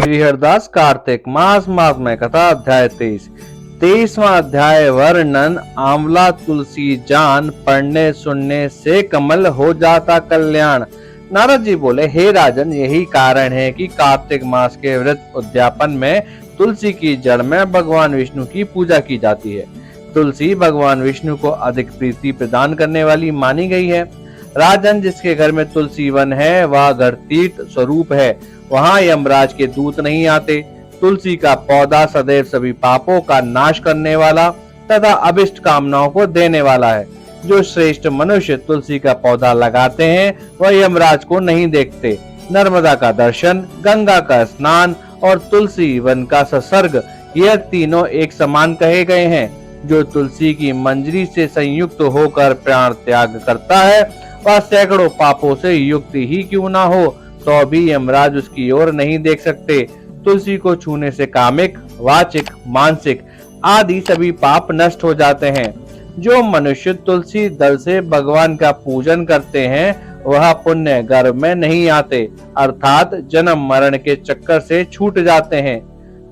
श्री हरिदास कार्तिक मास में कथा अध्याय 23वां अध्याय वर्णन। आंवला तुलसी जान, पढ़ने सुनने से कमल हो जाता कल्याण। नारद जी बोले, हे राजन, यही कारण है कि कार्तिक मास के व्रत उद्यापन में तुलसी की जड़ में भगवान विष्णु की पूजा की जाती है। तुलसी भगवान विष्णु को अधिक प्रीति प्रदान करने वाली मानी गई है। राजन, जिसके घर में तुलसी वन है वह घर तीर्थ स्वरूप है, वहां यमराज के दूत नहीं आते। तुलसी का पौधा सदैव सभी पापों का नाश करने वाला तथा अभिष्ट कामनाओं को देने वाला है। जो श्रेष्ठ मनुष्य तुलसी का पौधा लगाते हैं वह यमराज को नहीं देखते। नर्मदा का दर्शन, गंगा का स्नान और तुलसी वन का संसर्ग, यह तीनों एक समान कहे गए हैं। जो तुलसी की मंजरी से संयुक्त होकर प्राण त्याग करता है वह सैकड़ों पापों से युक्त ही क्यों ना हो तो भी यमराज उसकी ओर नहीं देख सकते। तुलसी को छूने से कामिक, वाचिक, मानसिक आदि सभी पाप नष्ट हो जाते हैं। जो मनुष्य तुलसी दल से भगवान का पूजन करते हैं वह पुण्य गर्भ में नहीं आते, अर्थात जन्म मरण के चक्कर से छूट जाते हैं।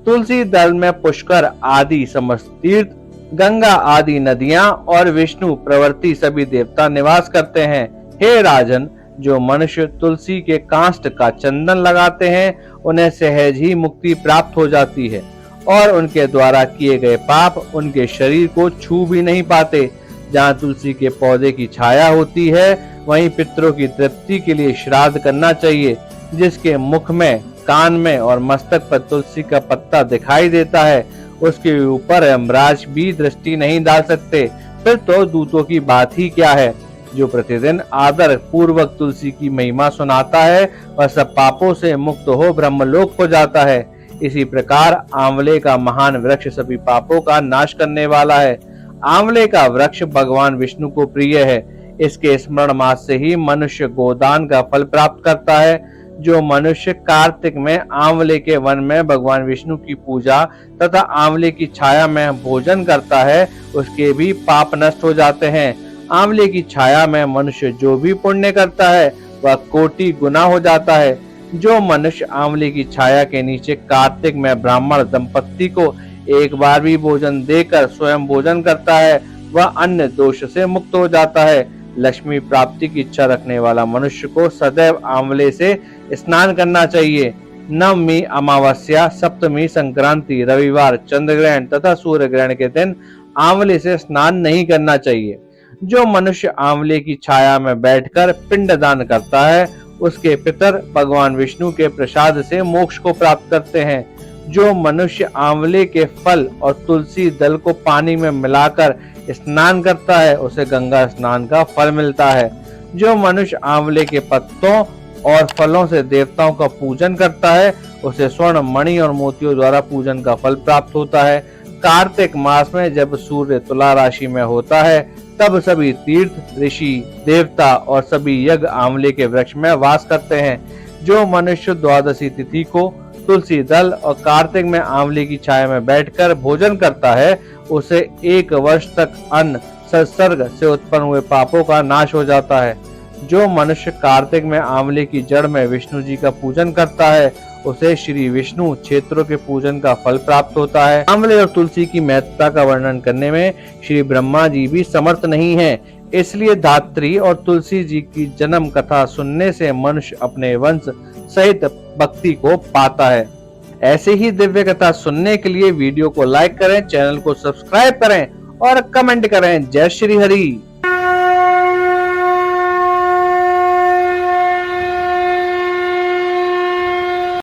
तुलसी दल में पुष्कर आदि समस्त तीर्थ, गंगा आदि नदियां और विष्णु प्रवृत्ति सभी देवता निवास करते हैं। हे राजन, जो मनुष्य तुलसी के काष्ठ का चंदन लगाते हैं उन्हें सहज ही मुक्ति प्राप्त हो जाती है और उनके द्वारा किए गए पाप उनके शरीर को छू भी नहीं पाते। जहाँ तुलसी के पौधे की छाया होती है वहीं पितरों की तृप्ति के लिए श्राद्ध करना चाहिए। जिसके मुख में, कान में और मस्तक पर तुलसी का पत्ता दिखाई देता है उसके ऊपर यमराज भी दृष्टि नहीं डाल सकते। फिर तो दूतों की बात ही क्या है। जो प्रतिदिन आदर पूर्वक तुलसी की महिमा सुनाता है वह सब पापों से मुक्त हो ब्रह्मलोक हो जाता है। इसी प्रकार आंवले का महान वृक्ष सभी पापों का नाश करने वाला है। आंवले का वृक्ष भगवान विष्णु को प्रिय है। इसके स्मरण मात्र से ही मनुष्य गोदान का फल प्राप्त करता है। जो मनुष्य कार्तिक में आंवले के वन में भगवान विष्णु की पूजा तथा आंवले की छाया में भोजन करता है उसके भी पाप नष्ट हो जाते हैं। आंवले की छाया में मनुष्य जो भी पुण्य करता है वह कोटि गुना हो जाता है। जो मनुष्य आंवले की छाया के नीचे कार्तिक में ब्राह्मण दंपत्ति को एक बार भी भोजन देकर स्वयं भोजन करता है वह अन्य दोष से मुक्त हो जाता है। लक्ष्मी प्राप्ति की इच्छा रखने वाला मनुष्य को सदैव आंवले से स्नान करना चाहिए। नवमी, अमावस्या, सप्तमी, संक्रांति, रविवार, चंद्र ग्रहण तथा सूर्य ग्रहण के दिन आंवले से स्नान नहीं करना चाहिए। जो मनुष्य आंवले की छाया में बैठकर पिंड दान करता है उसके पितर भगवान विष्णु के प्रसाद से मोक्ष को प्राप्त करते हैं। जो मनुष्य आंवले के फल और तुलसी दल को पानी में मिलाकर स्नान करता है उसे गंगा स्नान का फल मिलता है। जो मनुष्य आंवले के पत्तों और फलों से देवताओं का पूजन करता है उसे स्वर्ण, मणि और मोतियों द्वारा पूजन का फल प्राप्त होता है। कार्तिक मास में जब सूर्य तुला राशि में होता है तब सभी तीर्थ, ऋषि, देवता और सभी यज्ञ आंवले के वृक्ष में वास करते हैं। जो मनुष्य द्वादशी तिथि को तुलसी दल और कार्तिक में आंवले की छाया में बैठकर भोजन करता है उसे 1 वर्ष तक अन्न संसर्ग से उत्पन्न हुए पापों का नाश हो जाता है। जो मनुष्य कार्तिक में आंवले की जड़ में विष्णु जी का पूजन करता है उसे श्री विष्णु क्षेत्रों के पूजन का फल प्राप्त होता है। आंवले और तुलसी की महत्ता का वर्णन करने में श्री ब्रह्मा जी भी समर्थ नहीं है, इसलिए धात्री और तुलसी जी की जन्म कथा सुनने से मनुष्य अपने वंश सहित भक्ति को पाता है। ऐसे ही दिव्य कथा सुनने के लिए वीडियो को लाइक करें, चैनल को सब्सक्राइब करें और कमेंट करें। जय श्री हरि।